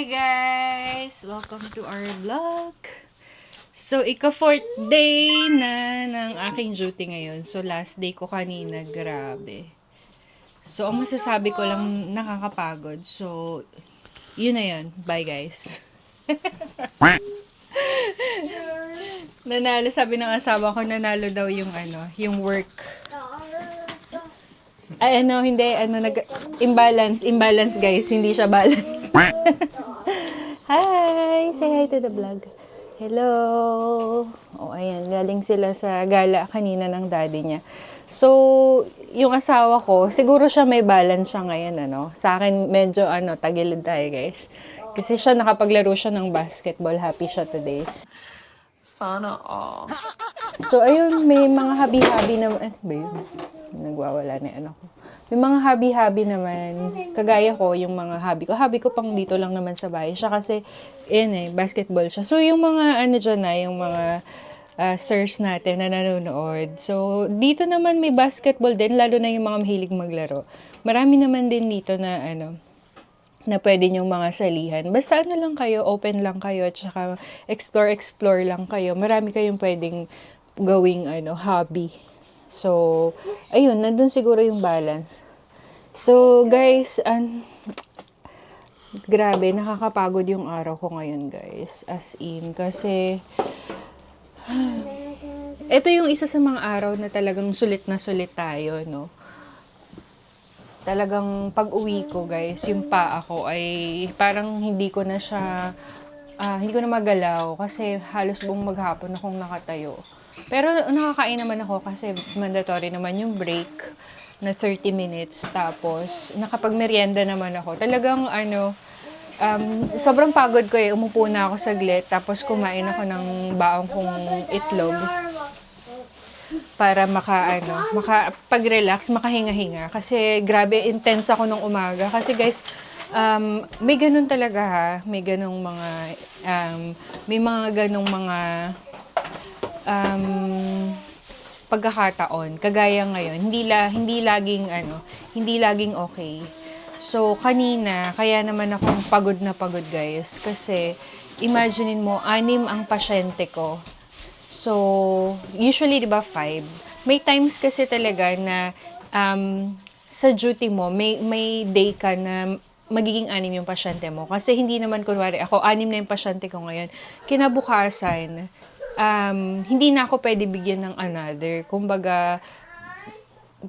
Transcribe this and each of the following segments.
Hi guys! Welcome to our vlog. So, ika-4th day na ng aking duty ngayon. So, last day ko kanina, grabe. So, ang masasabi ko lang, nakakapagod. So, yun na yun. Bye guys. Nanalo, sabi ng asawa ko, nanalo daw yung yung work. Ay, hindi, imbalance guys, hindi siya balance. Hi! Say hi to the vlog. Hello! O, ayan, galing sila sa gala kanina ng daddy niya. So, yung asawa ko, siguro siya may balance siya ngayon, Sa akin, medyo, tagilid tayo, guys. Kasi siya, nakapaglaro siya ng basketball. Happy siya today. Sana all. So, ayun, may mga habi-habi naman. Ba yun? Nagwawala na yung anak ko. May mga habi-habi naman. Kagaya ko, yung mga hobby ko pang dito lang naman sa bahay. Siya kasi, basketball siya. So, yung mga, yung mga sirs natin na nanonood. So, dito naman may basketball din, lalo na yung mga mahilig maglaro. Marami naman din dito na, na pwede nyong mga salihan. Basta lang kayo, open lang kayo, at saka explore lang kayo. Marami kayong pwedeng gawing hobby. So, ayun, nandun siguro yung balance. So, guys, grabe, nakakapagod yung araw ko ngayon, guys. As in, kasi ito yung isa sa mga araw na talagang sulit na sulit tayo, no? Talagang pag-uwi ko, guys, yung paa ko ay parang hindi ko na siya, hindi ko na magalaw kasi halos buong maghapon akong nakatayo. Pero nakakain naman ako kasi mandatory naman yung break na 30 minutes. Tapos, nakapag-merienda naman ako. Talagang, sobrang pagod ko Umupo na ako saglit. Tapos, kumain ako ng baong kong itlog para makapag-relax, makahinga-hinga. Kasi, grabe, intense ako nung umaga. Kasi, guys, may ganun talaga ha. May ganung mga, may mga ganung mga, pagkakataon kagaya ngayon hindi laging okay. So kanina kaya naman akong pagod na pagod, guys, kasi imaginein mo 6 ang pasyente ko. So usually 'di ba 5. May times kasi talaga na sa duty mo may day ka na magiging 6 yung pasyente mo. Kasi hindi naman kunwari ako 6 na yung pasyente ko ngayon. Kinabukasan hindi na ako pwede bigyan ng another. Kumbaga,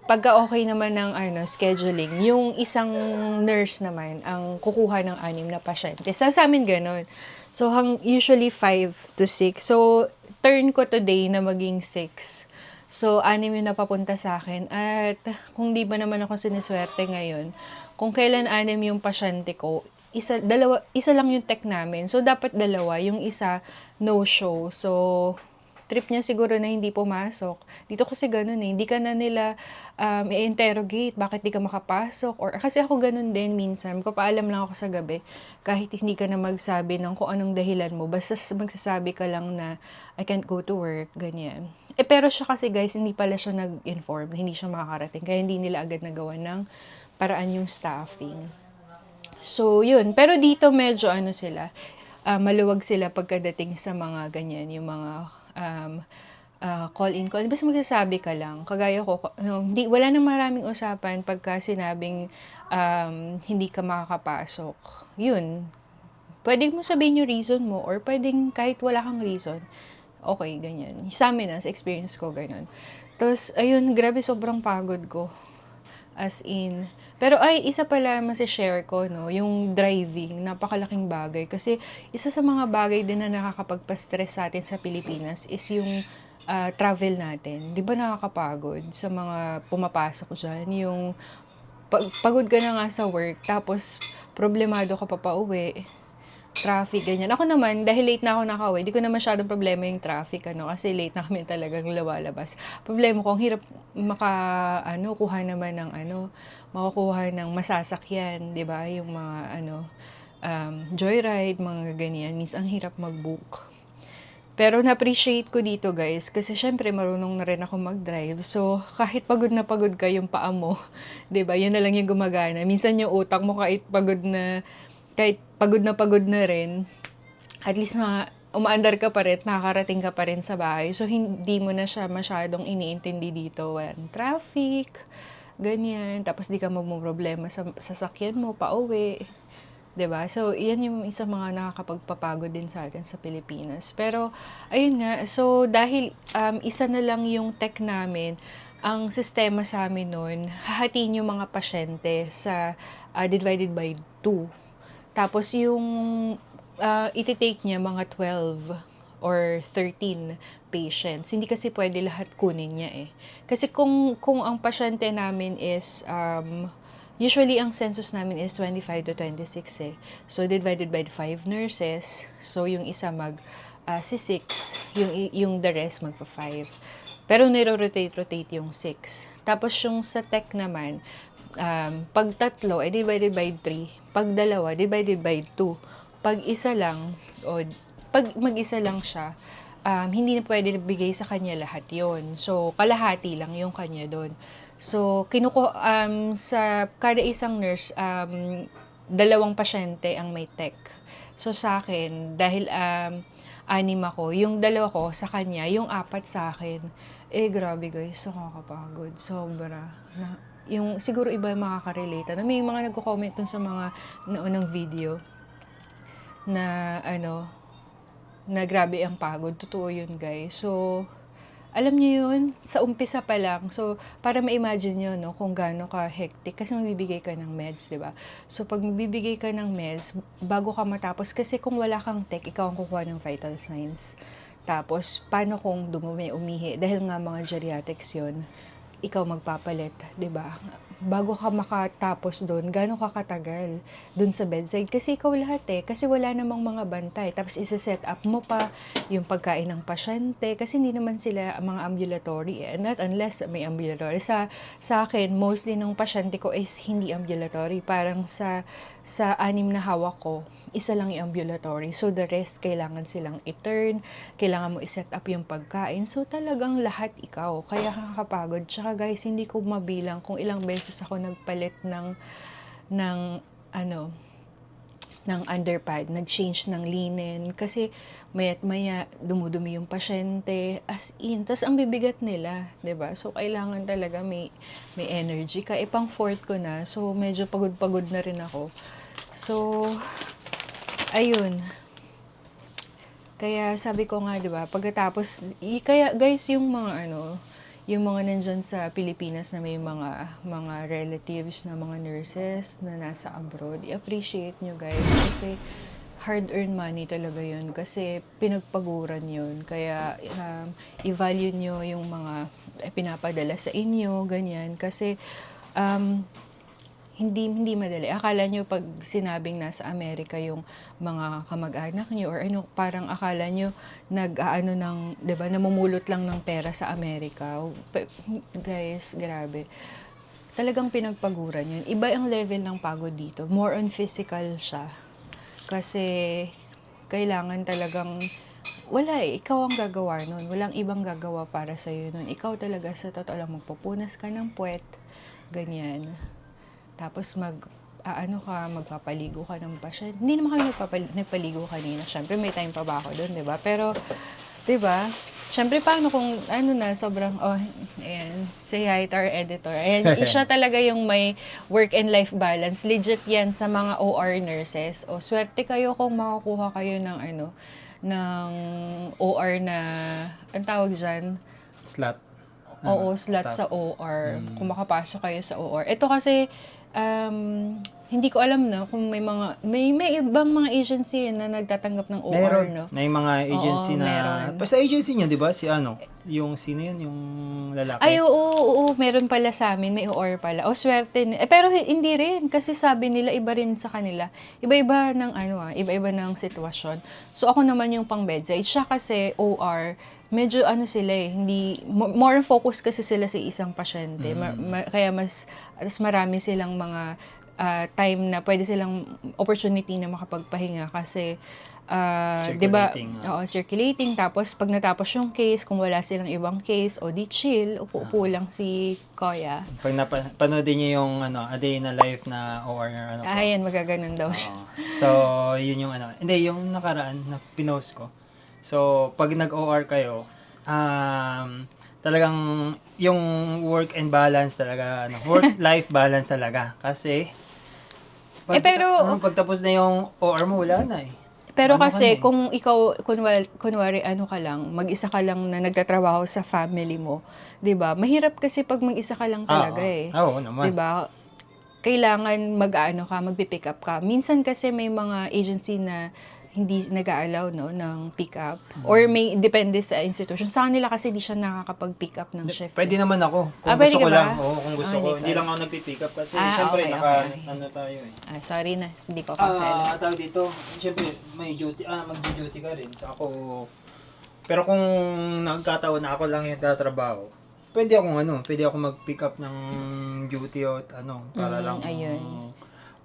pagka okay naman ng scheduling, yung isang nurse naman ang kukuha ng 6 na pasyente. Sa amin ganun. So, usually 5 to 6. So, turn ko today na maging 6. So, 6 yung napapunta sa akin. At kung di ba naman ako siniswerte ngayon, kung kailan 6 yung pasyente ko, isa lang yung tech namin. So, dapat 2. Yung isa, no-show. So, trip niya siguro na hindi pumasok. Dito kasi ganun hindi ka na nila i-interrogate, bakit di ka makapasok. Or kasi ako ganun din minsan, magpapaalam lang ako sa gabi, kahit hindi ka na magsabi ng kung anong dahilan mo, basta magsasabi ka lang na, I can't go to work, ganyan. Pero siya kasi, guys, hindi pala siya nag-inform, hindi siya makakarating, kaya hindi nila agad nagawa ng paraan yung staffing. So, yun. Pero dito medyo sila, maluwag sila pagkadating sa mga ganyan, yung mga call-in call. Basta magsasabi ka lang. Kagaya ko, wala nang maraming usapan pagka sinabing hindi ka makakapasok. Yun. Pwede mo sabihin yung reason mo or pwedeng kahit wala kang reason. Okay, ganyan. Sa amin sa experience ko, ganyan. Tapos, ayun, grabe, sobrang pagod ko. As in. Pero isa pala share ko, no, yung driving, napakalaking bagay. Kasi isa sa mga bagay din na nakakapagpa-stress sa atin sa Pilipinas is yung travel natin. Di ba nakakapagod sa mga pumapasok dyan? Yung pagod ka na nga sa work, tapos problemado ka pa pauwi, traffic, ganyan. Ako naman, dahil late na ako nakauwi, di ko na masyadong problema yung traffic, kasi late na kami talagang lumalabas. Problema ko, ang hirap kuha naman ng makukuha ng masasakyan, di ba? Yung mga, joyride, mga ganyan. Means, ang hirap mag-book. Pero na-appreciate ko dito, guys, kasi syempre marunong na rin ako mag-drive. So, kahit pagod na pagod ka yung paa mo, 'di ba? Yun na lang yung gumagana. Minsan yung utak mo kahit pagod na kahit pagod na rin, at least na umaandar ka pa rin, nakakarating ka pa rin sa bahay. So, hindi mo na siya masyadong iniintindi dito. Walang traffic, ganyan. Tapos, di ka problema sa sasakyan mo, pauwi. 'Di ba? So, iyan yung isa mga nakakapagpapagod din sa atin sa Pilipinas. Pero, ayun nga, so dahil isa na lang yung tech namin, ang sistema sa amin nun, hahatiin yung mga pasyente sa divided by 2. Tapos yung ititake niya mga 12 or 13 patients. Hindi kasi pwede lahat kunin niya eh. Kasi kung ang pasyente namin is usually, ang census namin is 25 to 26 eh. So, divided by 5 nurses. So, yung isa si 6. Yung the rest magpa 5. Pero niro-rotate yung 6. Tapos, yung sa tech naman, pag tatlo, divided by 3. Pag dalawa, divided by 2. Pag isa lang, o pag mag-isa lang siya, hindi na pwede bigay sa kanya lahat yon. So, kalahati lang yung kanya doon. So, sa kada isang nurse, 2 pasyente ang may tech. So, sa akin, dahil 6 ako, yung 2 ko sa kanya, yung 4 sa akin, grabe guys, nakakapagod. Sobra. Yung, siguro iba yung makaka-relate. May mga nagko-comment dun sa mga naunang video na, na grabe ang pagod. Totoo yun, guys. So, alam niyo yun, sa umpisa pa lang. So, para ma-imagine nyo, no, kung gaano ka hectic. Kasi magbibigay ka ng meds, di ba? So, pag magbibigay ka ng meds, bago ka matapos, kasi kung wala kang tech, ikaw ang kukuha ng vital signs. Tapos, paano kung dumumi, umihi? Dahil nga mga geriatrics yun, ikaw magpapalit, di ba? Bago ka makatapos doon, gaano ka katagal doon sa bedside? Kasi ikaw lahat kasi wala namang mga bantay. Tapos isa-set up mo pa yung pagkain ng pasyente, kasi hindi naman sila mga ambulatory not unless may ambulatory. Sa akin, mostly ng pasyente ko is hindi ambulatory. Parang sa 6 na hawak ko, isa lang yung ambulatory. So, the rest, kailangan silang i-turn, kailangan mo i-set up yung pagkain. So, talagang lahat ikaw. Kaya kakapagod. Tsaka guys, hindi ko mabilang kung ilang beses ako nagpalit ng underpad, nag-change ng linen. Kasi, maya't maya, dumudumi yung pasyente. As in, tas ang bibigat nila, 'di ba? So, kailangan talaga may energy. Kaya pang 4th ko na. So, medyo pagod-pagod na rin ako. So, ayun. Kaya sabi ko nga, 'di ba, pagkatapos kaya guys, yung mga yung mga nandyan sa Pilipinas na may mga relatives na mga nurses na nasa abroad, i-appreciate nyo guys kasi hard-earned money talaga yun kasi pinagpaguran yun. Kaya i-value nyo yung mga pinapadala sa inyo, ganyan. Kasi hindi madali. Akala nyo pag sinabing nasa Amerika yung mga kamag-anak nyo or parang akala nyo di ba, namumulot lang ng pera sa Amerika. Guys, grabe. Talagang pinagpaguran yun. Iba ang level ng pagod dito. More on physical siya. Kasi kailangan talagang wala ikaw ang gagawa nun. Walang ibang gagawa para sa'yo nun. Ikaw talaga sa totoo lang magpupunas ka ng puwet. Ganyan. Tapos magpapaligo ka ng pasyente. Hindi naman kami nagpaligo kanina. Siyempre, may time pa ba ako doon, di ba? Pero, di ba? Siyempre, paano kung, sobrang, ayan, say hi to our editor. Ayan, siya talaga yung may work and life balance. Legit yan sa mga OR nurses. O, swerte kayo kung makakuha kayo ng, ng OR na, ang tawag dyan? Slot. Oo, slot sa OR. Kung makapasok kayo sa OR. Ito kasi, hindi ko alam kung may ibang mga agency na nagtatanggap ng OR, meron, no? may mga agency Oo, na, meron. sa agency nyo, di ba, yung sino yun, yung lalaki? Ay, oo, meron pala sa amin, may OR pala. O, swerte. Pero hindi rin, kasi sabi nila, iba rin sa kanila. Iba-iba ng iba-iba ng sitwasyon. So, ako naman yung pang bedside. Siya kasi, OR, medyo sila hindi, more focus kasi sila sa isang pasyente. Kaya mas marami silang mga time na pwede silang opportunity na makapagpahinga kasi 'di ba? Circulating, Oo, circulating. Tapos pag natapos yung case, kung wala silang ibang case, o di chill, upo-upo lang si Kuya. Pag panoodin niyo yung ano, A Day in a Life na OR na ano po. Ayan, magaganon daw siya. Oo. So, yun yung ano. Hindi, yung nakaraan na pinost ko. So, pag nag-OR kayo, talagang yung work and balance talaga, ano, work-life balance talaga. Kasi, pagtapos na yung OR mo, wala na eh. Pero Ano kasi ka na eh? kung ikaw kunwari ano ka lang, mag-isa ka lang na nagtatrabaho sa family mo, 'di ba? Mahirap kasi pag mag-isa ka lang talaga eh. Oo naman. 'Di ba? Kailangan magpi-pick up ka. Minsan kasi may mga agency na hindi nag-a-allow no ng pick up or may depende sa institution. Sa kanila kasi di siya nakakapag-pick up ng shift. Pwede naman ako. Kung pwede gusto ko ka ba? lang. Oo, kung gusto ko. Hindi Hindi ka. lang ako nagpi-pick up kasi syempre okay. ano tayo eh. Sorry na, hindi ko kasala. Tawag dito, syempre may duty, magdu-duty ka rin. So ako, pero kung nagkataon na ako lang yung tatrabaho, pwede ako mag-pick up ng duty o para lang ayun.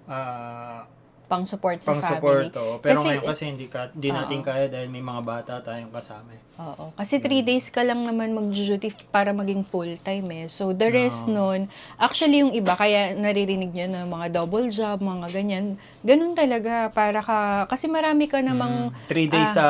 ah, Pang-support sa pang-support. family. Pero Kasi, ngayon kasi hindi natin kaya dahil may mga bata tayong kasama. Oo. Kasi 3 days ka lang naman mag-duty para maging full-time eh. So, the rest nun, actually yung iba, kaya naririnig nyo na mga double job, mga ganyan, ganun talaga, kasi marami ka namang, 3 days sa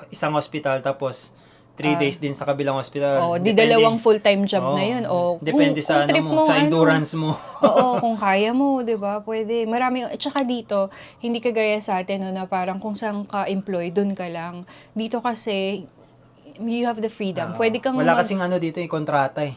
isang hospital tapos 3 days din sa kabilang hospital. di dalawang full-time job na yun. O, Depende sa trip sa endurance mo. Oo, kung kaya mo, 'di ba? Pwede. Marami at saka dito, hindi kagaya sa atin no, na parang kung saan ka employed, dun ka lang. Dito kasi you have the freedom. Pwede kang Wala kasing dito yung kontrata eh.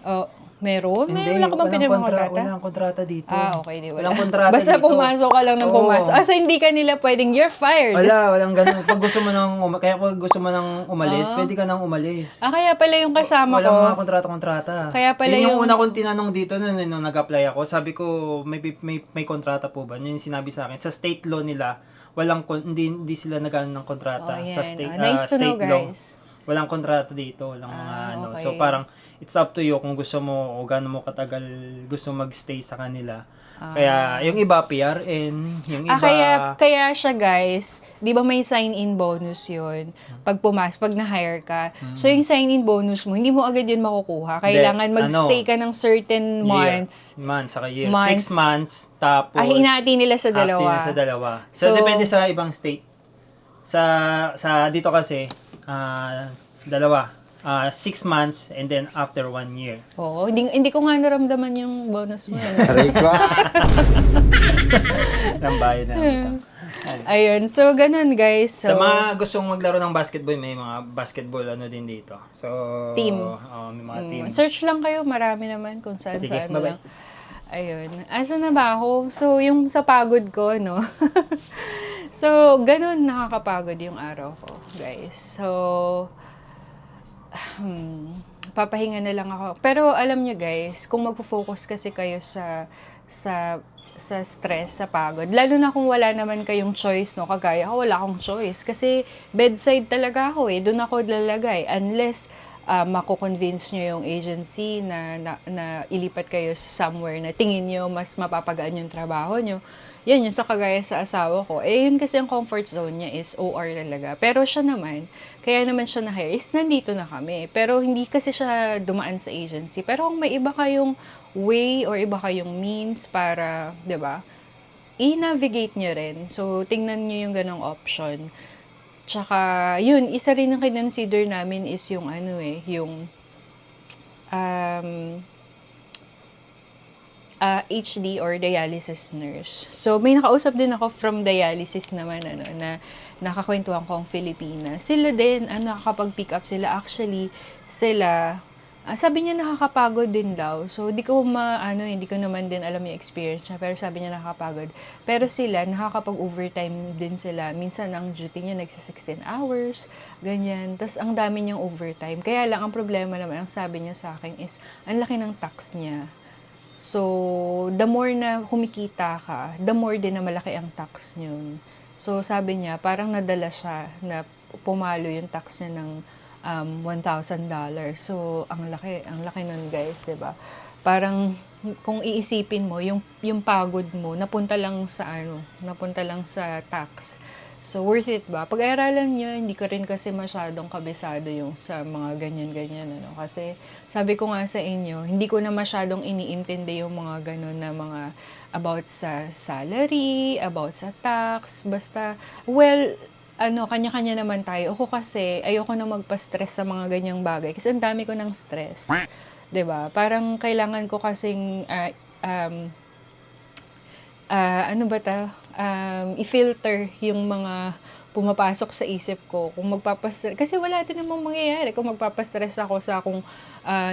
meron? Hindi, Wala ka bang pinapang-kontrata? walang kontrata dito. Okay, di wala. Walang kontrata Basta dito. pumasok ka lang ng pumasok. So hindi ka nila pwedeng, you're fired. Walang ganun. Pag gusto mo kaya pag gusto mo nang umalis, pwede ka nang umalis. Kaya pala yung kasama ko. Walang mga kontrata. Kaya pala yung yung una kong tinanong dito nung nag-apply ako, sabi ko, may kontrata po ba? Yun yung sinabi sa akin. Sa state law nila, hindi sila nag-ano ng kontrata sa state nice to know, state law. guys. Walang kontrata dito, walang mga okay. So parang it's up to you kung gusto mo o gaano mo katagal gusto magstay sa kanila. Kaya yung iba PRN, yung iba kaya siya guys, 'di ba may sign-in bonus 'yon pag na-hire ka. So yung sign-in bonus mo, hindi mo agad 'yun makukuha. Kailangan magstay ka ng certain months. Saka year. 6 months, tapos hinati nila sa dalawa. So depende sa ibang state. Sa dito kasi dalawa. 6 months and then after 1 year. Oo, hindi ko nga naramdaman yung bonus mo. Aray ko. Ng bayad na utang. Ayun, so ganun guys. So, sa mga gustong maglaro ng basketball, may mga basketball din dito. So, team. May mga team. Search lang kayo, marami naman kung saan Sige, saan bye-bye. lang. Ayun. Asa na ba ako? So, yung sa pagod ko, no? So, ganun nakakapagod yung araw ko, guys. So, papahinga na lang ako. Pero alam nyo guys, kung magpo-focus kasi kayo sa stress, sa pagod, lalo na kung wala naman kayong choice, no? Kagaya ako, wala akong choice. Kasi bedside talaga ako eh. Doon ako lalagay. Unless mako-convince nyo yung agency na ilipat kayo sa somewhere na tingin nyo mas mapapagaan yung trabaho nyo. Yan, yung sa kagaya sa asawa ko. Yun kasi ang comfort zone niya is OR talaga. Pero siya naman, kaya naman siya na-hire is nandito na kami. Pero hindi kasi siya dumaan sa agency. Pero kung may iba kayong way or iba kayong means para, 'di ba? I-navigate nyo rin. So, tingnan nyo yung ganong option. Tsaka, yun, isa rin ang kinonsider namin is yung HD or dialysis nurse. So, may nakausap din ako from dialysis naman, na nakakwentuhan ko ang Filipina. Sila din, nakakapag-pick up sila. Actually, sabi niya nakakapagod din daw. So, hindi ko naman din alam yung experience niya. Pero sabi niya nakakapagod. Pero sila, nakakapag-overtime din sila. Minsan, ang duty niya nagsa 16 hours, ganyan. Tapos, ang dami niyang overtime. Kaya lang, ang problema naman, ang sabi niya sa akin is, ang laki ng tax niya. So, the more na kumikita ka, the more din na malaki ang tax niyon. So, sabi niya, parang nadala siya na pumalo yung tax niya ng $1,000. So, ang laki nun guys, 'di ba? Parang kung iisipin mo, yung pagod mo napunta lang sa tax. So, worth it ba? Pag-aaralan nyo, hindi ko rin kasi masyadong kabisado yung sa mga ganyan-ganyan, ano. Kasi, sabi ko nga sa inyo, hindi ko na masyadong iniintindi yung mga ganun na mga about sa salary, about sa tax, basta, well, ano, kanya-kanya naman tayo. Ako kasi, ayoko na magpa-stress sa mga ganyang bagay. Kasi ang dami ko ng stress. 'Di ba? Parang kailangan ko kasing, ano ba ta, i-filter yung mga pumapasok sa isip ko. Kung magpapastress, kasi wala din namang mangyayari kung magpapastress ako sa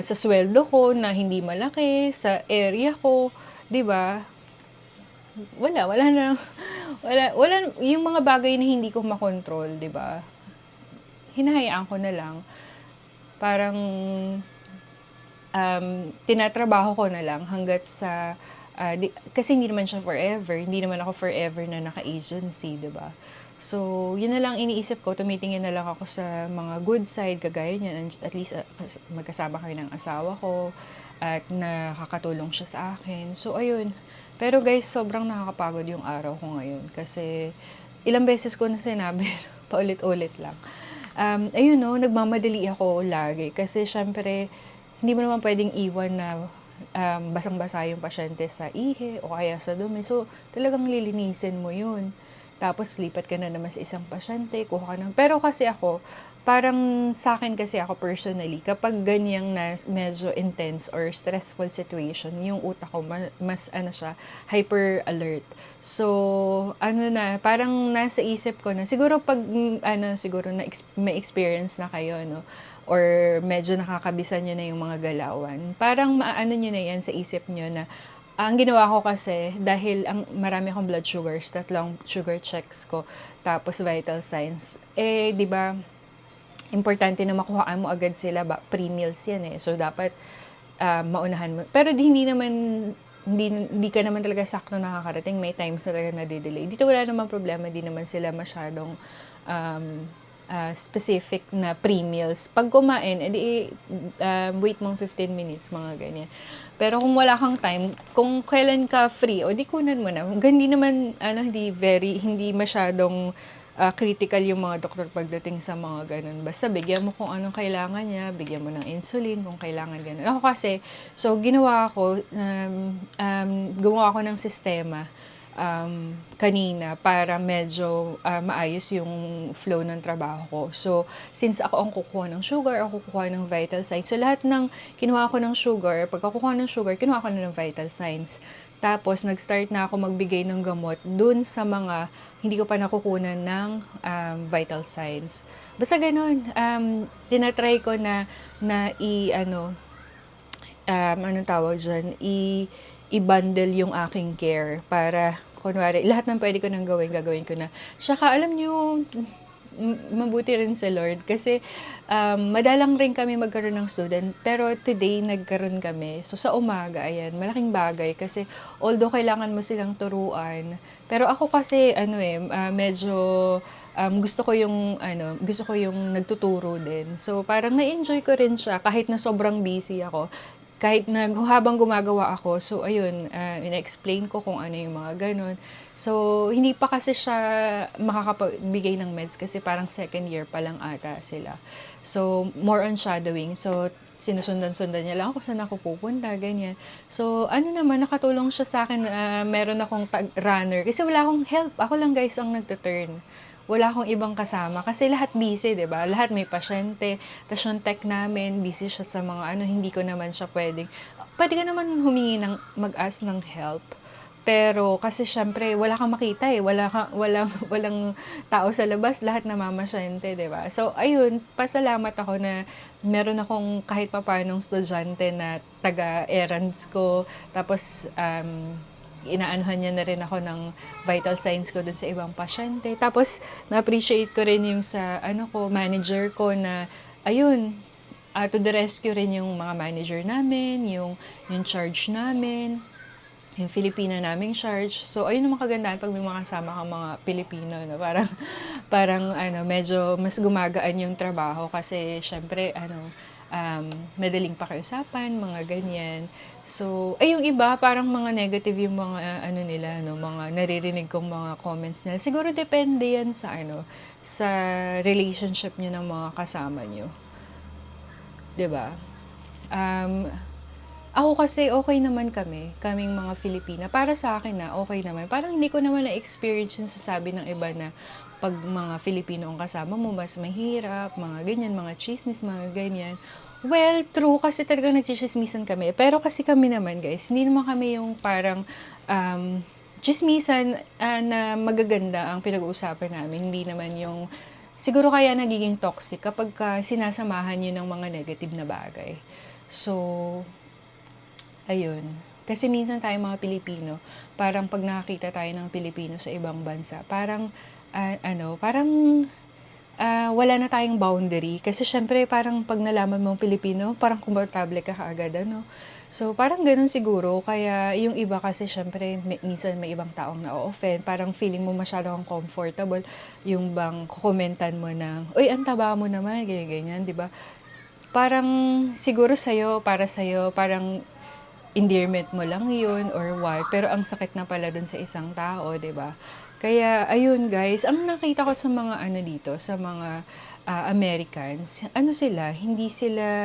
sa sweldo ko na hindi malaki, sa area ko, 'di ba? Wala na, wala, yung mga bagay na hindi ko makontrol, 'di ba? Hinahayaan ko na lang. Parang tinatrabaho ko na lang hanggat sa kasi hindi naman siya forever, hindi naman ako forever na naka-agency, 'di ba? So, yun na lang iniisip ko, tumitingin na lang ako sa mga good side, kagaya niyan, at least magkasama kami ng asawa ko, at nakakatulong siya sa akin. So, ayun. Pero guys, sobrang nakakapagod yung araw ko ngayon, kasi ilang beses ko na sinabi, paulit-ulit lang. Ayun no, nagmamadali ako lagi, kasi syempre, hindi mo naman pwedeng iwan na basang-basa yung pasyente sa ihi o kaya sa dumi. So, talagang lilinisin mo yun. Tapos, lipat ka na naman sa isang pasyente, kuha ka ng... Pero kasi ako, parang sa akin kasi ako personally, kapag ganyang na medyo intense or stressful situation, yung utak ko mas ano siya, hyper alert. So, ano na, parang nasa isip ko na, siguro pag, siguro na may experience na kayo, no? Or medyo nakakabisan nyo na yung mga galawan. Parang maano nyo na yan sa isip nyo na, ang ginawa ko kasi, dahil marami akong blood sugars, 3 sugar checks ko, tapos vital signs, di ba, importante na makuhaan mo agad sila, pre-meals yan eh. So, dapat maunahan mo. Pero hindi ka naman talaga sakto nakakarating. May times talaga na delay. Dito wala namang problema, di naman sila masyadong specific na pre-meals. Pag kumain, wait mong 15 minutes, mga ganyan. Pero kung wala kang time, kung kailan ka free, o di kunan mo na. Hindi naman, hindi masyadong critical yung mga doktor pagdating sa mga ganun. Basta bigyan mo kung anong kailangan niya, bigyan mo ng insulin kung kailangan ganun. Ako kasi, so gumawa ako ng sistema kanina para medyo maayos yung flow ng trabaho ko. So, since ako ang kukuha ng sugar, ako kukuha ng vital signs. So, lahat ng kinuha ko ng sugar, pagka kukuha ng sugar, kinuha ko na ng vital signs. Tapos, nag-start na ako magbigay ng gamot dun sa mga hindi ko pa nakukunan ng vital signs. Basta ganun, tinatry ko na anong tawag dyan, i-bundle yung aking care para, kunwari, lahat ng pwede ko nang gagawin ko na. Tsaka, alam nyo, mabuti rin sa Lord kasi madalang rin kami magkaroon ng student, pero today nagkaroon kami. So sa umaga, ayan, malaking bagay kasi although kailangan mo silang turuan, pero ako kasi medyo gusto ko yung nagtuturo din. So parang na-enjoy ko rin siya kahit na sobrang busy ako. Kahit na habang gumagawa ako, so ayun, ina-explain ko kung ano yung mga ganun. So, hindi pa kasi siya makakapagbigay ng meds kasi parang second year pa lang ata sila. So, more on shadowing. So, sinusundan-sundan niya lang ako saan ako pupunta, ganyan. So, nakatulong siya sa akin, meron akong runner. Kasi wala akong help. Ako lang guys ang nagtuturn. Wala akong ibang kasama. Kasi lahat busy, diba? Lahat may pasyente. Tapos yung tech namin, busy siya sa mga hindi ko naman siya pwedeng. Pwede ka naman humingi mag-ask ng help. Pero kasi syempre, wala kang makita eh. Walang tao sa labas. Lahat namamasyente, diba? So, ayun, pasalamat ako na meron akong kahit papanong estudyante na taga-errands ko. Tapos, inaanuhan niya na rin ako ng vital signs ko dun sa ibang pasyente. Tapos, na-appreciate ko rin yung sa, manager ko na, ayun, to the rescue rin yung mga manager namin, yung charge namin, yung Filipina naming charge. So, ayun ang makagandaan pag may mga kasama kang mga Pilipino, no? Parang medyo mas gumagaan yung trabaho kasi, syempre, madaling pakiusapan, mga ganyan. So, ay yung iba, parang mga negative yung mga ano nila, no, mga naririnig kong mga comments nila. Siguro depende yan sa sa relationship nyo ng mga kasama nyo. 'Di ba? Um, Ako kasi okay naman kaming mga Filipina. Para sa akin na okay naman. Parang hindi ko naman na-experience yung sasabi ng iba na pag mga Filipino ang kasama mo, mas mahirap, mga ganyan, mga chismis, mga ganyan. Well, true, kasi talagang nagchichismisan kami. Pero kasi kami naman, guys, hindi naman kami yung parang chismisan na magaganda ang pinag-uusapan namin. Hindi naman yung siguro kaya nagiging toxic kapag sinasamahan yun ng mga negative na bagay. So, ayun. Kasi minsan tayo mga Pilipino, parang pag nakakita tayo ng Pilipino sa ibang bansa, parang, wala na tayong boundary. Kasi syempre, parang pag nalaman mong Pilipino, parang komportable ka kaagad, ano? So, parang ganun siguro. Kaya yung iba kasi syempre, minsan may ibang taong na-offend. Parang feeling mo masyadong comfortable. Yung bang kukomentan mo ng, uy, ang taba mo naman, ganyan-ganyan, di ba? Parang siguro para sa'yo, parang endearment mo lang yun or what. Pero ang sakit na pala dun sa isang tao, 'di ba? Kaya ayun guys, ang nakita ko sa mga dito, sa mga Americans, hindi sila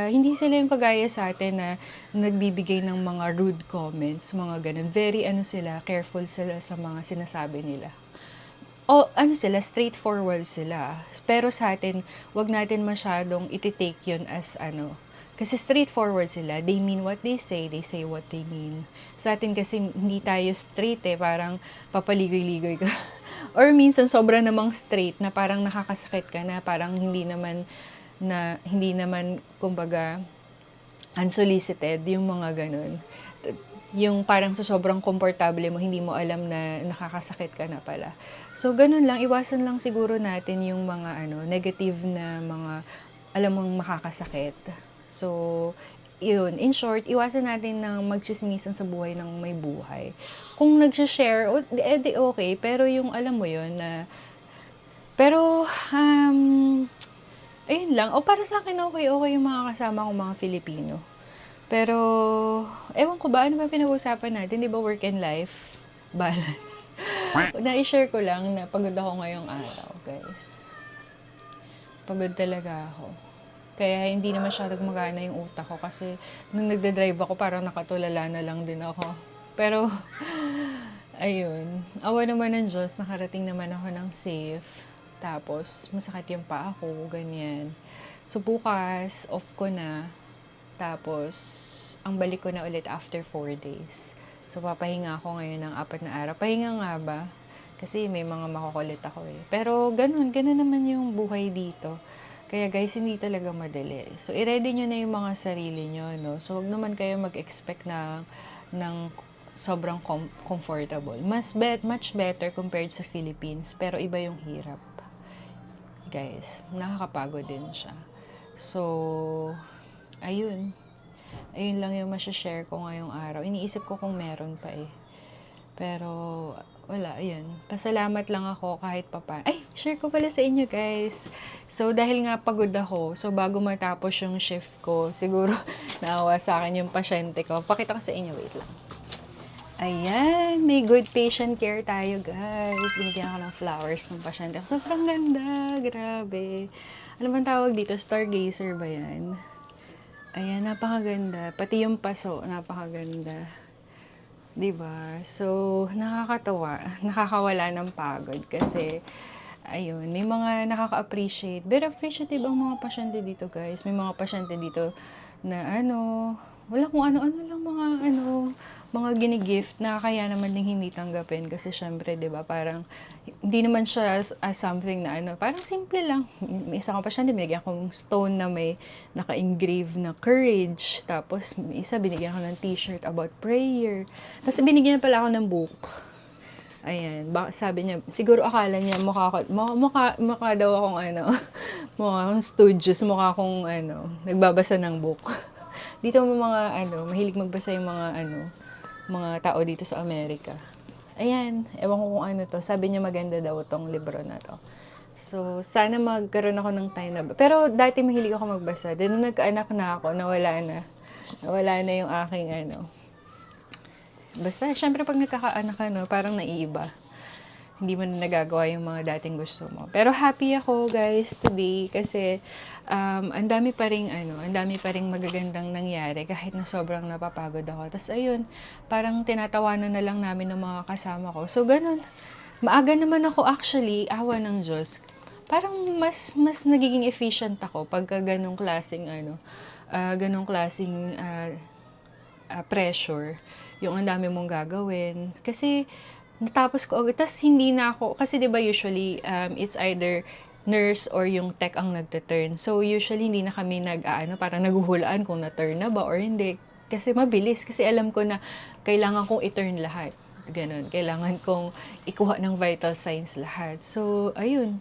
yung kagaya sa atin na nagbibigay ng mga rude comments, mga ganun. Very sila, careful sila sa mga sinasabi nila. O sila, straightforward sila. Pero sa atin, wag natin masyadong iti-take yun as kasi straightforward sila. They mean what they say what they mean. Sa atin kasi hindi tayo straight parang papaligoy-ligoy ka. Or minsan sobra namang straight na parang nakakasakit ka na, parang hindi naman kumbaga unsolicited, yung mga ganun. Yung parang sa sobrang komportable mo, hindi mo alam na nakakasakit ka na pala. So, ganun lang. Iwasan lang siguro natin yung mga negative na mga alam mong makakasakit. So, yun. In short, iwasan natin ng magchismisan sa buhay ng may buhay. Kung nag-share, edi okay. Pero yung alam mo yun na pero, ayun lang. O para sa akin, okay yung mga kasama kong mga Filipino. Pero, ewan ko ba, ano ba pinag-uusapan natin? Di ba work and life balance? Na-share ko lang na pagod ako ngayong araw, guys. Pagod talaga ako. Kaya hindi na masyadong magana yung utak ko kasi nung nagde-drive ako, parang nakatulala na lang din ako. Pero, ayun. Awa naman ng Diyos, nakarating naman ako ng safe. Tapos, masakit yung paa ko, ganyan. So, bukas, off ko na. Tapos, ang balik ko na ulit after 4 days. So, papahinga ako ngayon ng 4 na araw. Pahinga nga ba? Kasi may mga makukulit ako Pero, ganun naman yung buhay dito. Kaya guys, hindi talaga madali. So, i-ready nyo na yung mga sarili nyo, no? So, wag naman kayo mag-expect ng sobrang comfortable. Much better compared sa Philippines. Pero iba yung hirap. Guys, nakakapagod din siya. So, ayun lang yung masya-share ko ngayong araw. Iniisip ko kung meron pa Pero, wala, ayun. Pasalamat lang ako kahit share ko pala sa inyo, guys. So, dahil nga pagod ako, so bago matapos yung shift ko, siguro naawa sa akin yung pasyente ko. Pakita ko sa inyo, wait lang. Ayan, may good patient care tayo, guys. Binigyan ko ng flowers ng pasyente ko. Sobrang ganda, grabe. Ano bang tawag dito? Stargazer ba yan? Ayan, napakaganda. Pati yung paso, napakaganda. 'Di ba? So, nakakatawa. Nakakawala ng pagod kasi, ayun, may mga nakaka-appreciate. Very appreciative ang mga pasyente dito, guys. May mga pasyente dito na wala kung ano-ano lang mga gini-gift na kaya naman din hindi tanggapin kasi syempre, 'di ba, parang hindi naman siya as something na parang simple lang. May isa kong pasyente, binigyan kong stone na may naka-engrave na courage. Tapos, may isa binigyan ko ng t-shirt about prayer. Tapos, binigyan pala ako ng book. Ayan, sabi niya, siguro akala niya mukha daw akong mukha akong studious, mukha akong nagbabasa ng book. Dito mga mahilig magbasa yung mga tao dito sa Amerika. Ayan, ewan ko kung to. Sabi niya maganda daw tong libro na to. So, sana magkaroon ako ng time na. Pero dati mahilig ako magbasa. Then, nung nagkaanak na ako, nawala na. Nawala na yung aking Basta, syempre pag nagkakaanak ka, no, parang naiiba. Hindi mo na nagagawa yung mga dating gusto mo. Pero happy ako, guys, today. Kasi, ang dami pa ring, ang dami pa ring magagandang nangyari. Kahit na sobrang napapagod ako. Tapos, ayun, parang tinatawanan na lang namin ng mga kasama ko. So, ganun. Maaga naman ako actually, awa ng Diyos. Parang mas nagiging efficient ako pagka ganong klaseng pressure. Yung ang dami mong gagawin. Kasi natapos ko agad. Tapos hindi na ako, kasi 'di ba usually it's either nurse or yung tech ang nagte-turn. So usually hindi na kami parang naghuhulaan kung na-turn na ba or hindi. Kasi mabilis. Kasi alam ko na kailangan kong i-turn lahat. Ganon. Kailangan kong ikuha ng vital signs lahat. So, ayun.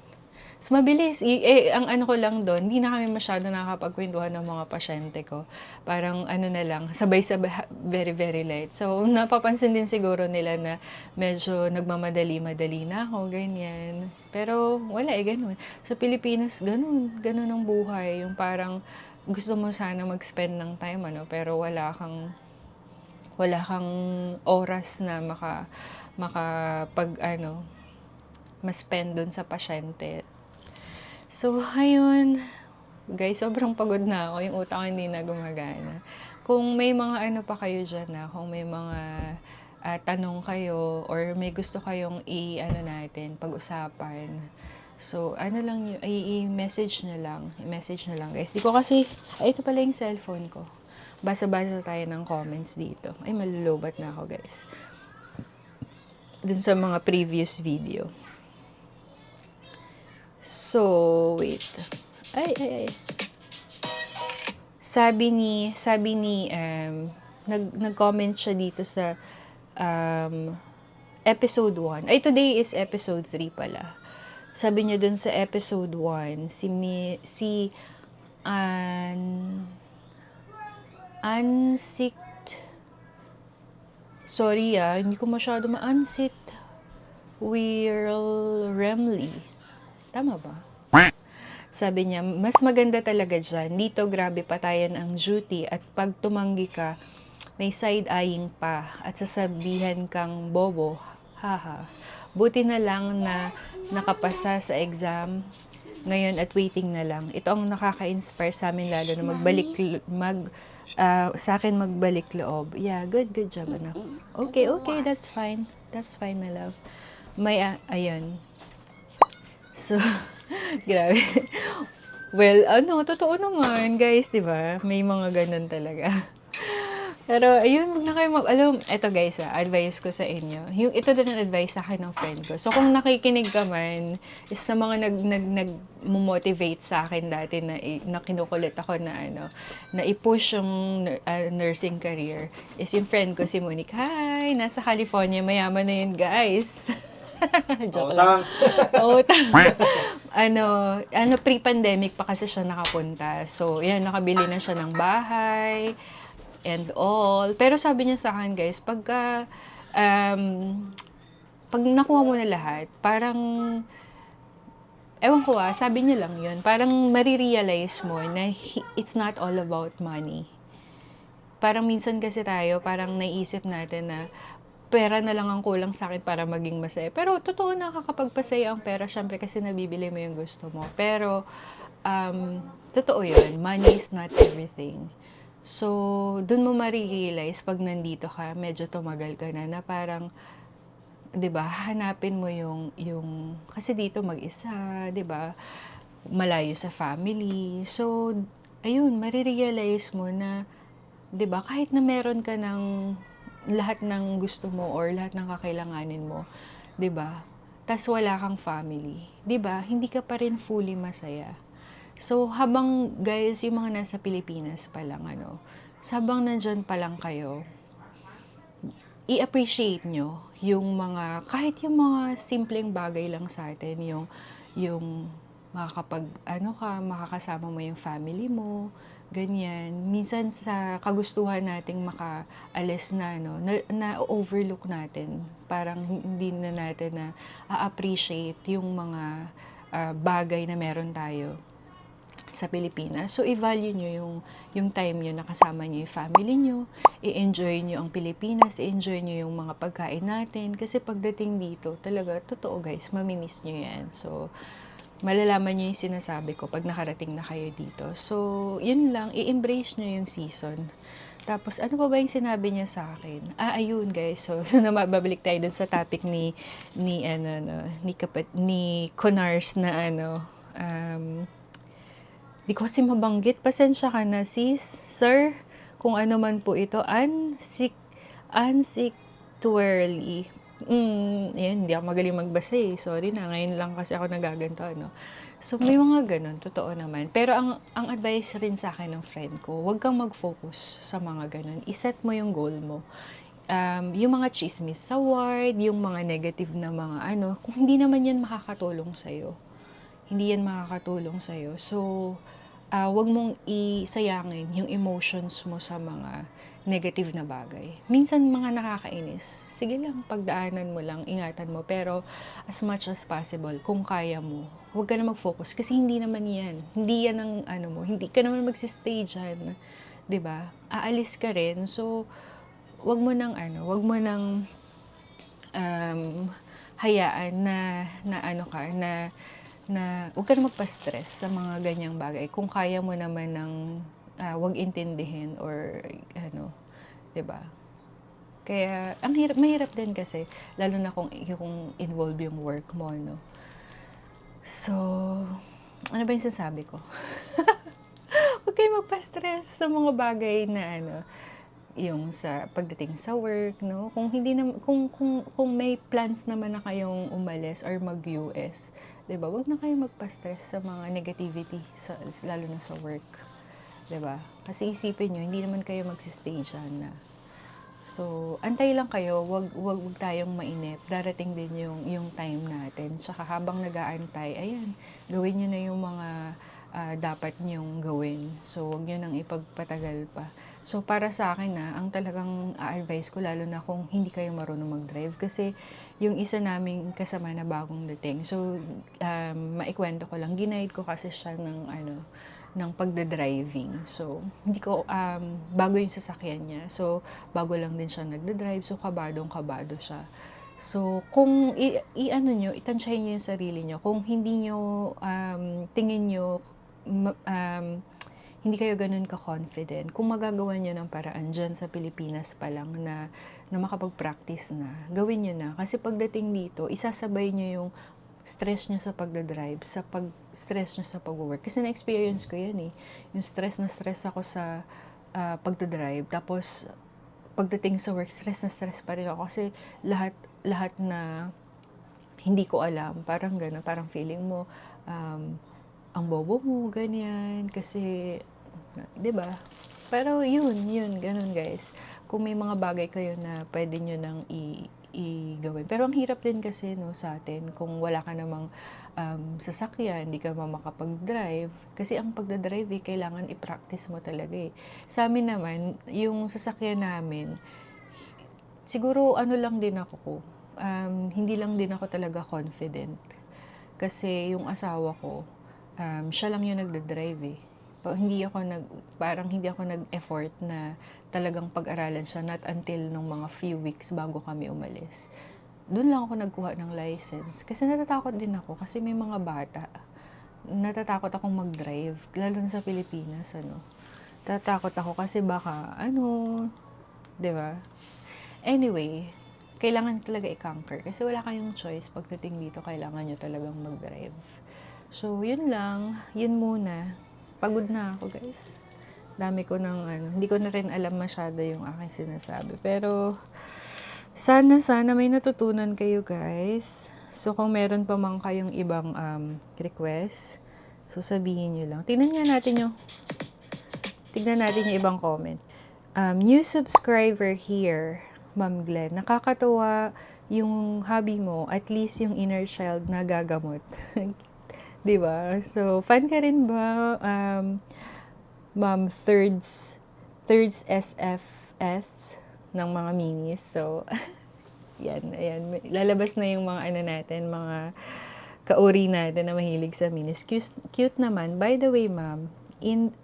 So, mabilis. Ang ano ko lang doon, hindi na kami masyado nakakapagkwentuhan ng mga pasyente ko. Parang na lang, sabay-sabay, very, very light. So, napapansin din siguro nila na medyo nagmamadali-madali na ako, ganyan. Pero, wala ganun. Sa Pilipinas, ganun. Ganun ang buhay. Yung parang gusto mo sana mag-spend ng time, pero wala kang oras na ma-spend dun sa pasyente. So, ayun. Guys, sobrang pagod na ako. Yung utak ko hindi na gumagana. Kung may mga pa kayo dyan kung may mga tanong kayo or may gusto kayong natin, pag-usapan. So, i-message nyo lang. I-message nyo lang, guys. Di ko kasi, ito pala yung cellphone ko. Basa-basa tayo ng comments dito. Ay, malulubat na ako, guys. Dun sa mga previous video. So, wait. Ay. Sabi ni, nag-comment siya dito sa episode 1. Ay, today is episode 3 pala. Sabi niya dun sa episode 1, si Ansit. Sorry hindi ko masyado Ansit Will Remley. Tama ba? Sabi niya, mas maganda talaga dyan. Dito grabe patayan ang duty at pag tumanggi ka, may side-eyeing pa at sasabihan kang bobo. Haha. Buti na lang na nakapasa sa exam ngayon at waiting na lang. Ito ang nakaka-inspire sa amin lalo na sa akin magbalik loob. Yeah, good job, anak. Okay, that's fine. That's fine, my love. Ayun. So, grabe. Well, totoo naman, guys, di ba? May mga ganun talaga. Pero, ayun, huwag na kayo eto guys, advice ko sa inyo. Ito din ang advice sa akin ng friend ko. So, kung nakikinig ka man, is sa mga nag-motivate sa akin dati na kinukulit ako na i-push yung nursing career, is yung friend ko si Monique. Hi! Nasa California, mayaman na yun, guys. Joke lang. Utang. Pre-pandemic pa kasi siya nakapunta. So, yan, nakabili na siya ng bahay and all. Pero sabi niya sa akin, guys, pag nakuha mo na lahat, parang, ewan ko sabi niya lang yun, parang marirealize mo na it's not all about money. Parang minsan kasi tayo, parang naisip natin na pera na lang ang kulang sa akin para maging masaya. Pero totoo nakakapagpasaya ang pera, syempre kasi nabibili mo yung gusto mo. Pero, totoo yun, money is not everything. So, dun mo marirealize pag nandito ka, medyo tumagal ka na parang, 'di ba, hanapin mo yung kasi dito mag-isa, 'di ba? Malayo sa family. So, ayun, marirealize mo na 'di ba, kahit na meron ka ng lahat ng gusto mo or lahat ng kakailanganin mo, 'di ba? Tas wala kang family, 'di ba? Hindi ka pa rin fully masaya. So, habang, guys, yung mga nasa Pilipinas pa lang, habang nandyan pa lang kayo, i-appreciate nyo yung kahit yung mga simpleng bagay lang sa atin, yung makakasama mo yung family mo, ganyan. Minsan sa kagustuhan nating makaalis na overlook natin. Parang hindi na natin na appreciate yung mga bagay na meron tayo sa Pilipinas. So, i-value nyo yung time nyo na kasama nyo yung family nyo, i-enjoy nyo ang Pilipinas, i-enjoy nyo yung mga pagkain natin. Kasi pagdating dito, talaga, totoo guys, mamimiss nyo yan. So, malalaman nyo yung sinasabi ko pag nakarating na kayo dito. So, yun lang, i-embrace nyo yung season. Tapos, ano pa ba yung sinabi niya sa akin? Ayun guys. So, babalik tayo dun sa topic ni Conars na di ko kasi mabanggit. Pasensya ka na, sis, sir. Kung ano man po ito, unsectuarly. Yan, hindi ako magaling magbasa eh. Sorry na, ngayon lang kasi ako nagaganto, ano. So, may mga ganun, totoo naman. Pero ang advice rin sa akin ng friend ko, huwag kang mag-focus sa mga ganun. Iset mo yung goal mo. Yung mga chismis sa word, yung mga negative na mga kung hindi naman yan makakatulong sa'yo. Hindi yan makakatulong sa'yo. So, wag mong isayangin yung emotions mo sa mga negative na bagay. Minsan mga nakakainis. Sige lang, pagdaanan mo lang, ingatan mo. Pero as much as possible, kung kaya mo, huwag ka na mag-focus. Kasi hindi naman yan. Hindi yan ang mo. Hindi ka naman magsistay dyan. 'Di ba? Aalis ka rin. So, wag mo nang hayaan na huwag ka na magpa-stress sa mga ganyang bagay. Kung kaya mo naman huwag intindihin or 'di ba? Kaya mahirap din kasi lalo na kung involve yung work mo, no. So, ano ba yung sasabi ko? Huwag kayong magpa-stress sa mga bagay na yung sa pagdating sa work, no? Kung hindi na kung may plans naman na kayong umalis or mag-US, 'di ba? Wag na kayong magpa-stress sa mga negativity lalo na sa work. 'Di ba? Kasi isipin niyo, hindi naman kayo magsi-stay diyan na. So, antay lang kayo, wag tayong mainip. Darating din yung time natin. Tsaka habang nag-aantay, ayan, gawin niyo na yung mga dapat niyong gawin. So, huwag niyo nang ipagpatagal pa. So, para sa akin ang talagang advice ko, lalo na kung hindi kayo marunong mag-drive, kasi yung isa naming kasama na bagong dating. So, maikwento ko lang, ginaid ko kasi siya ng pagdadriving. So, hindi ko, bago yung sasakyan niya. So, bago lang din siya nagdadrive. So, kabado siya. So, kung itansyahin nyo yung sarili nyo. Kung hindi nyo, tingin nyo, hindi kayo ganun ka-confident. Kung magagawa nyo ng paraan dyan sa Pilipinas pa lang na makapag-practice na, gawin nyo na. Kasi pagdating dito, isasabay nyo yung stress nyo sa pagdadrive, stress nyo sa pag-work. Kasi na-experience ko yan eh. Yung stress ako sa pagdadrive. Tapos, pagdating sa work, stress pa rin ako. Kasi lahat na hindi ko alam, parang gano'n, parang feeling mo, ang bobo mo, ganyan, kasi, 'di ba? Pero yun, ganun guys. Kung may mga bagay kayo na pwede nyo nang gawin. Pero ang hirap din kasi sa atin, kung wala ka namang sasakyan, hindi ka makapag-drive. Kasi ang pagdadrive kailangan i-practice mo talaga eh. Sa amin naman, yung sasakyan namin, siguro lang din ako, hindi lang din ako talaga confident. Kasi yung asawa ko, siya lang yung nagdadrive eh. Parang hindi ako nag-effort na talagang pag-aralan siya, not until nung mga few weeks bago kami umalis. Doon lang ako nagkuha ng license. Kasi natatakot din ako kasi may mga bata. Natatakot akong mag-drive, lalo na sa Pilipinas, Natatakot ako kasi baka, 'di ba? Anyway, kailangan talaga i-conquer kasi wala kayong choice. Pagdating dito, kailangan nyo talagang mag-drive. So, yun lang. Yun muna. Pagod na ako, guys. Dami ko hindi ko na rin alam masyado yung aking sinasabi. Pero, sana may natutunan kayo, guys. So, kung meron pa man kayong ibang request, so sabihin nyo lang. Tignan natin yung ibang comment. New subscriber here, Ma'am Glenn. Nakakatuwa yung hobby mo, at least yung inner child na gagamot. Diba? So, fan ka rin ba, Ma'am Thirds SFS ng mga minis? So, ayan. Lalabas na yung mga natin, mga kauri natin na mahilig sa minis. Cute naman. By the way, ma'am,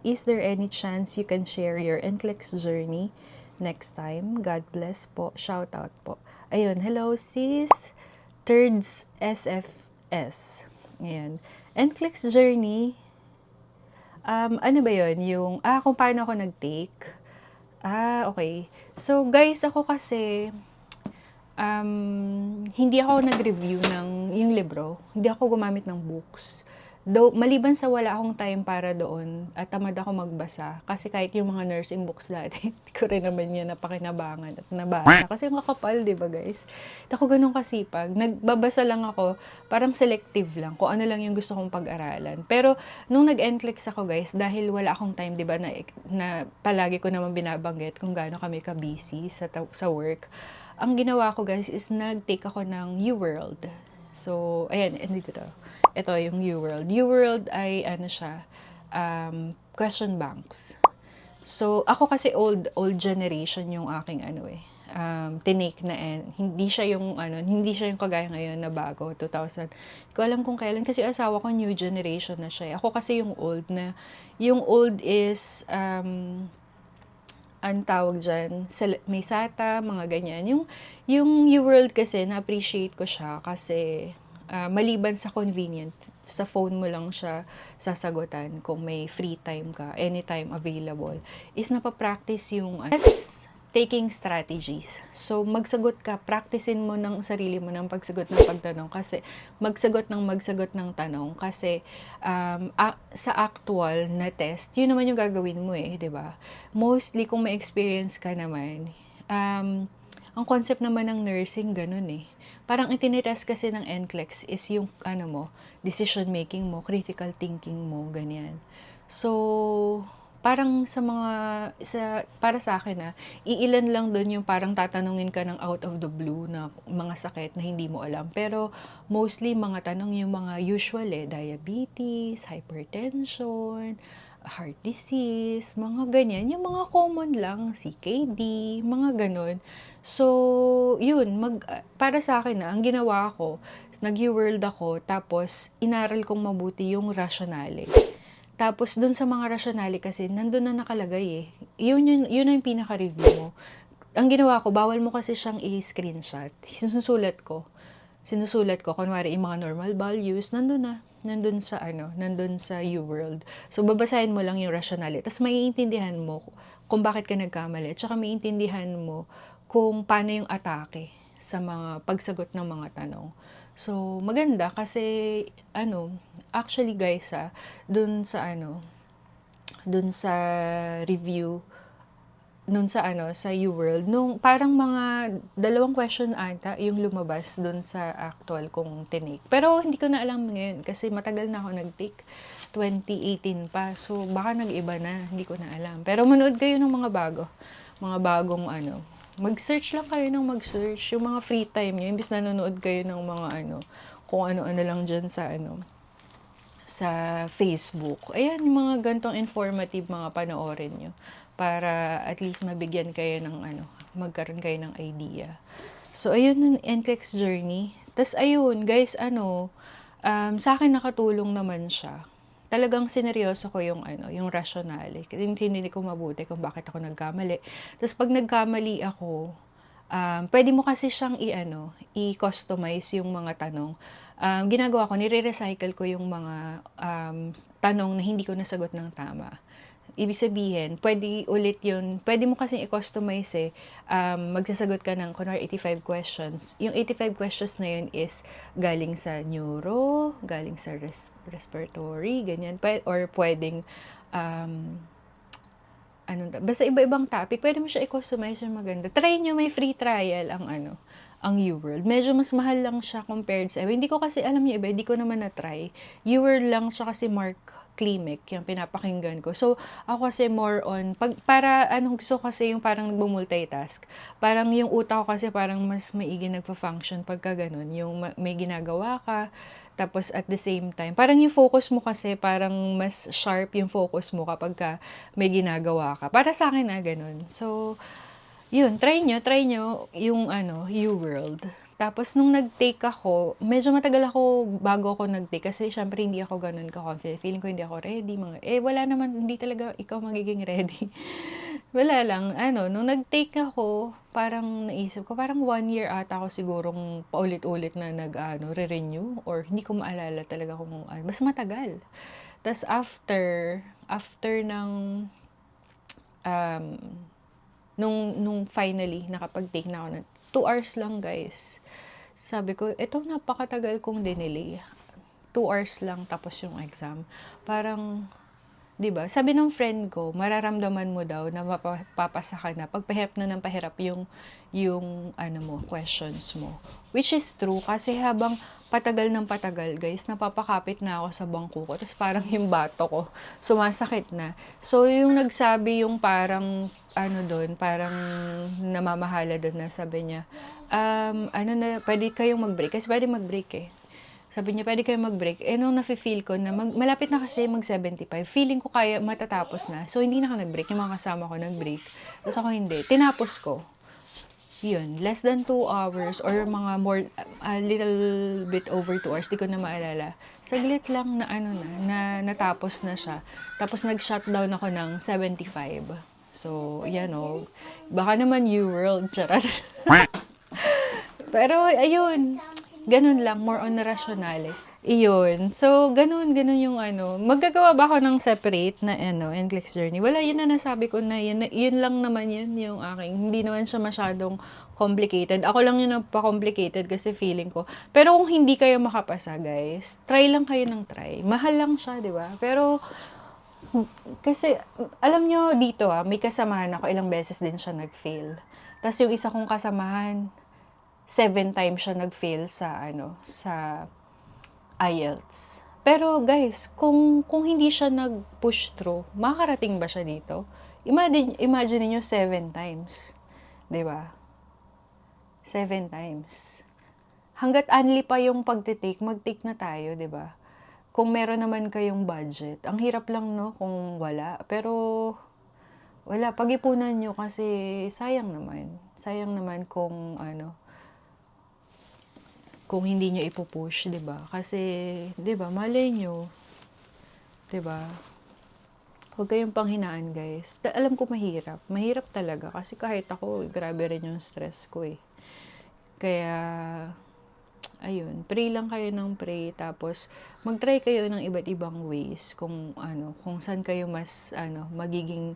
is there any chance you can share your NCLEX journey next time? God bless po. Shout out po. Ayun, hello sis. Thirds SFS. Ayan. NCLEX journey, ano ba yun? Kung paano ako nag-take? Okay. So, guys, ako kasi, hindi ako nag-review ng yung libro. Hindi ako gumamit ng books. Though, maliban sa wala akong time para doon at tamad ako magbasa. Kasi kahit yung mga nursing books dati, hindi ko rin naman yan napakinabangan at nabasa. Kasi yung kakapal, di ba guys? Hindi ako ganun kasipag. Nagbabasa lang ako, parang selective lang, kung ano lang yung gusto kong pag-aralan. Pero, nung nag-NCLEX ako guys, dahil wala akong time, di ba, na palagi ko naman binabanggit kung gaano kami ka-busy sa work, ang ginawa ko guys is nag-take ako ng UWorld. So, ayan, dito to. Ito yung UWorld. UWorld ay siya, question banks. So, ako kasi old generation yung aking tinake na hindi siya yung kagaya ngayon na bago, 2000. Hindi ko alam kung kailan kasi asawa ko new generation na siya. Ako kasi yung old is ang tawag dyan, may SATA, mga ganyan. Yung UWorld kasi, na-appreciate ko siya kasi maliban sa convenient, sa phone mo lang siya sasagutan kung may free time ka, anytime available, is napapractice yung taking strategies. So, magsagot ka, practicein mo ng sarili mo ng pagsagot ng pagtanong kasi magsagot ng tanong kasi sa actual na test, yun naman yung gagawin mo di ba? Mostly, kung may experience ka naman, ang concept naman ng nursing, ganun Parang itinitest kasi ng NCLEX is yung decision making mo, critical thinking mo, ganyan. So, parang para sa akin iilan lang doon yung parang tatanungin ka ng out of the blue na mga sakit na hindi mo alam. Pero mostly mga tanong yung mga usual diabetes, hypertension, heart disease, mga ganyan. Yung mga common lang, CKD, mga ganon. So, yun, para sa akin ang ginawa ko, nag-UWorld ako, tapos inaral kong mabuti yung rationale. Tapos, dun sa mga rationale kasi, nandun na nakalagay Yun na yung pinaka-review mo. Ang ginawa ko, bawal mo kasi siyang i-screenshot. Sinusulat ko, kunwari yung mga normal values, nandun sa UWorld. So, babasahin mo lang yung rationale. Tapos, maiintindihan mo kung bakit ka nagkamali. At saka, maiintindihan mo kung paano yung atake sa mga pagsagot ng mga tanong. So, maganda kasi, actually guys, dun sa review, sa UWorld, nung parang mga 2 question ata yung lumabas dun sa actual kong tinake. Pero hindi ko na alam ngayon kasi matagal na ako nag-take, 2018 pa. So, baka nag-iba na, hindi ko na alam. Pero manood kayo ng mga bagong mag-search lang kayo ng mag-search. Yung mga free time nyo, imbis na nanonood kayo ng mga kung ano-ano lang dyan sa Facebook. Ayan, yung mga gantong informative mga panoorin nyo. Para at least mabigyan kayo ng magkaroon kayo ng idea. So, ayun yung NCLEX journey. Tapos, ayun, guys, sa akin nakatulong naman siya. Talagang sineryoso ko yung rationale. Hindi ko mabuti kung bakit ako nagkamali. Tapos pag nagkamali ako, pwede mo kasi siyang i-customize yung mga tanong. Ginagawa ko, nire-recycle ko yung mga tanong na hindi ko nasagot ng tama. Ibig sabihin, pwede mo kasi i-customize magsasagot ka ng, kunwari, 85 questions. Yung 85 questions na yun is galing sa neuro, galing sa respiratory, ganyan. Or pwedeng, basta iba-ibang topic, pwede mo siya i-customize yung maganda. Try nyo, may free trial ang UWorld. Medyo mas mahal lang siya compared sa hindi ko kasi alam yung iba, hindi ko naman na-try. UWorld lang siya kasi Mark Klimek, yung pinapakinggan ko. So, ako kasi more on, gusto kasi yung parang nagbo-multitask. Parang yung utak ko kasi parang mas maigi nagpa-function pagka ganun. Yung may ginagawa ka, tapos at the same time, parang yung focus mo kasi, parang mas sharp yung focus mo kapag may ginagawa ka. Para sa akin ganun. So, yun, try nyo yung UWorld. Tapos, nung nag-take ako, medyo matagal ako bago ako nag-take kasi syempre hindi ako ganun ka-confident. Feeling ko hindi ako ready. Wala naman, hindi talaga ikaw magiging ready. Wala lang, nung nag-take ako, parang naisip ko, parang 1 year ata ako sigurong paulit-ulit na re-renew or hindi ko maalala talaga kung mas matagal. Tas after ng, um, nung finally nakapag-take na ako ng 2 hours lang guys. Sabi ko, eto napakatagal kong dinelay. 2 hours lang tapos yung exam. Parang, 'di ba? Sabi ng friend ko, mararamdaman mo daw na mapapasa ka na pag pahirap na ng pahirap yung questions mo. Which is true kasi habang patagal ng patagal, guys, napapakapit na ako sa bangko ko. Tapos parang yung bato ko, sumasakit na. So, yung nagsabi yung parang, parang namamahala doon na sabi niya, pwede kayong mag-break. Kasi pwede mag-break eh. Sabi niya, pwede kayo mag-break. Nung nafe-feel ko na malapit na kasi mag-75, feeling ko kaya matatapos na. So, hindi na ako nag-break. Yung mga kasama ko nag-break. Tapos ako hindi. Tinapos ko. Yun, less than 2 hours or mga more, a little bit over 2 hours, di ko na maalala. Saglit lang na natapos na siya. Tapos nag-shutdown ako ng 75. So, yan o. Baka naman you world, charot. Pero, ayun. Ganun lang, more on na rasyonale. Iyon. So, ganun yung Maggagawa ba ako ng separate na NCLEX journey? Wala, yun na nasabi ko na yun lang naman yun yung aking. Hindi naman siya masyadong complicated. Ako lang yun pa-complicated kasi feeling ko. Pero kung hindi kayo makapasa, guys, try lang kayo ng try. Mahal lang siya, di ba? Pero, kasi, alam nyo dito may kasamahan ako, ilang beses din siya nag-fail. Tapos yung isa kong kasamahan, 7 times siya nag-fail sa IELTS. Pero guys, kung hindi siya nag-push through, makakarating ba siya dito? Imagine niyo 7 times. 'Di ba? 7 times. Hanggat unli pa yung pagte-take, mag-take na tayo, 'di ba? Kung meron naman kayong budget, ang hirap lang no kung wala. Pero wala, pag-ipunan nyo kasi sayang naman. Sayang naman kung kung hindi nyo ipupush, 'di ba? Kasi 'di ba, malay nyo, 'di ba? Huwag kayong panghinaan, guys. Alam ko mahirap. Mahirap talaga kasi kahit ako, grabe rin yung stress ko eh. Kaya ayun, pray lang kayo ng pray tapos mag-try kayo ng iba't ibang ways kung kung saan kayo mas magiging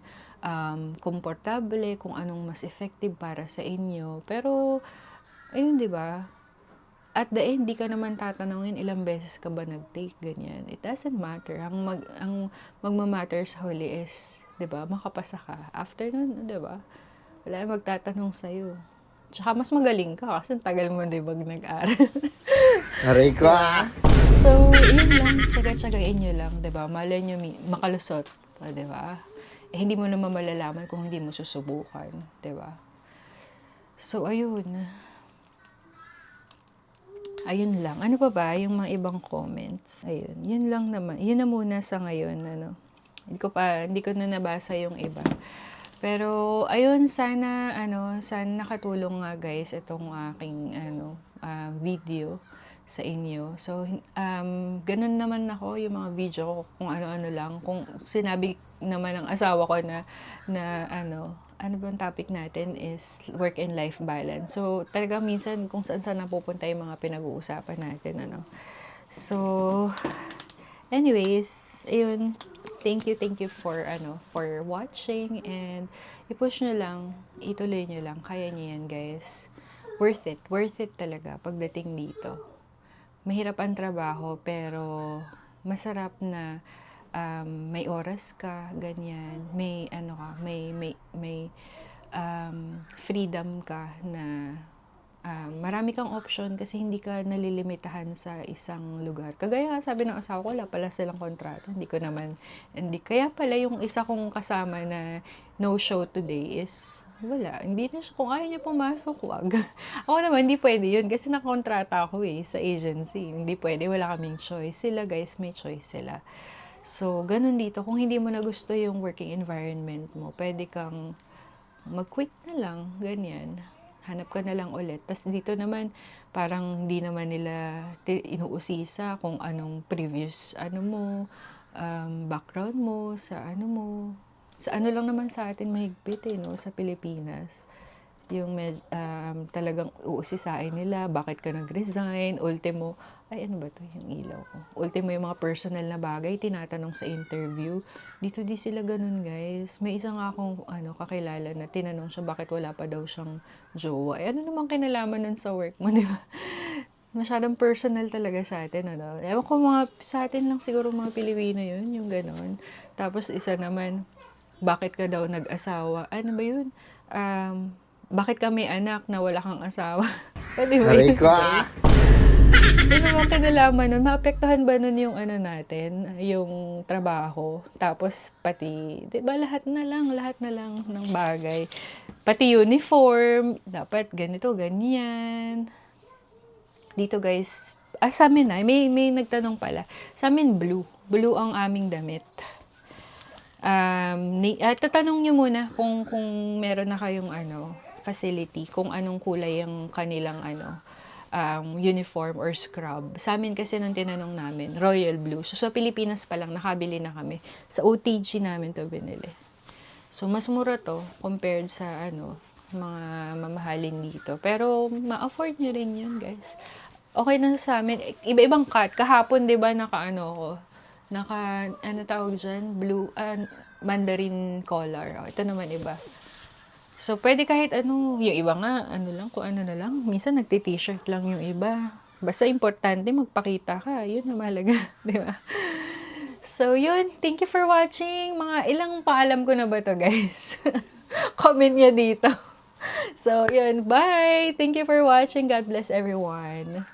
komportable, kung anong mas effective para sa inyo. Pero ayun, 'di ba? At the end, di ka naman tatanungin ilang beses ka ba nag-take, ganyan. It doesn't matter. Ang magmamatter sa huli is, di ba, makapasa ka. After nun, di ba, wala yung magtatanong sa'yo. Tsaka mas magaling ka kasi tagal mo, di ba, nag-aral. Aray ko ah! So, yun lang. Tsaga-tsagain nyo lang, di ba? Malay nyo makalusot, di ba? Hindi mo naman malalaman kung hindi mo susubukan, di ba? So, ayun. Ayun lang. Ano pa ba yung mga ibang comments? Ayun. Yun lang naman. Yun na muna sa ngayon. Hindi ko na nabasa yung iba. Pero, ayun, sana nakatulong nga guys itong aking video sa inyo. So, ganun naman ako yung mga video ko kung ano-ano lang. Kung sinabi naman ng asawa ko na ano bang topic natin is work and life balance. So, talaga minsan kung saan napupunta yung mga pinag-uusapan natin, So, anyways, ayun. Thank you for watching and i-push nyo lang, ituloy nyo lang. Kaya nyo yan, guys. Worth it talaga pagdating dito. Mahirap ang trabaho pero masarap na may oras ka, ganyan. May freedom ka na marami kang option kasi hindi ka nalilimitahan sa isang lugar. Kagaya nga sabi ng asawa ko, wala pala silang kontrata. Kaya pala yung isa kong kasama na no show today is wala. Hindi na siya, kung ayaw niya pumasok, wag. Ako naman, hindi pwede yun kasi nakontrata ako sa agency. Hindi pwede, wala kaming choice. Sila guys, may choice sila. So, ganun dito. Kung hindi mo na gusto yung working environment mo, pwede kang mag-quit na lang. Ganyan. hanap ka na lang ulit. Tas dito naman, parang hindi naman nila inuusisa kung anong previous, background mo, sa ano lang naman sa atin mahigpit no, sa Pilipinas. Yung talagang uusisain nila, bakit ka nag-resign, ultimo, ay ano ba to yung ilaw ko? Ultimo yung mga personal na bagay, tinatanong sa interview. Dito di sila ganun guys. May isa nga akong kakilala na tinanong siya bakit wala pa daw siyang jowa. Ano namang kinalaman nun sa work mo, di ba? Masyadong personal talaga sa atin, Ewan ko sa atin lang siguro mga Pilipino yun, yung ganun. Tapos isa naman, bakit ka daw nag-asawa? Ano ba yun? Bakit ka may anak na wala kang asawa? Pwede ba Aray yun, ko, guys? Ano naman kinalaman nun? Maapektuhan ba nun yung natin, yung trabaho? Tapos pati, di ba lahat na lang ng bagay. Pati uniform, dapat ganito, ganyan. Dito guys, sa amin may nagtanong pala. Sa amin blue. Blue ang aming damit. Tatanong nyo muna kung meron na kayong facility, kung anong kulay yung kanilang uniform or scrub. Sa amin kasi nung tinanong namin, royal blue. So sa Pilipinas pa lang, nakabili na kami. Sa OTG namin to binili. So mas mura to compared sa mga mamahalin dito. Pero ma-afford nyo rin yun guys. Okay na sa amin. Iba-ibang cut. Kahapon 'di ba naka tawag dyan, blue, mandarin color. Ito naman iba. So, pwede kahit yung iba nga, lang, kung ano na lang. Minsan, nagti-t-shirt lang yung iba. Basta importante, magpakita ka. Yun na mahalaga, di ba? So, yun. Thank you for watching. Mga ilang paalam ko na ba to guys? Comment nyo dito. So, yun. Bye! Thank you for watching. God bless everyone.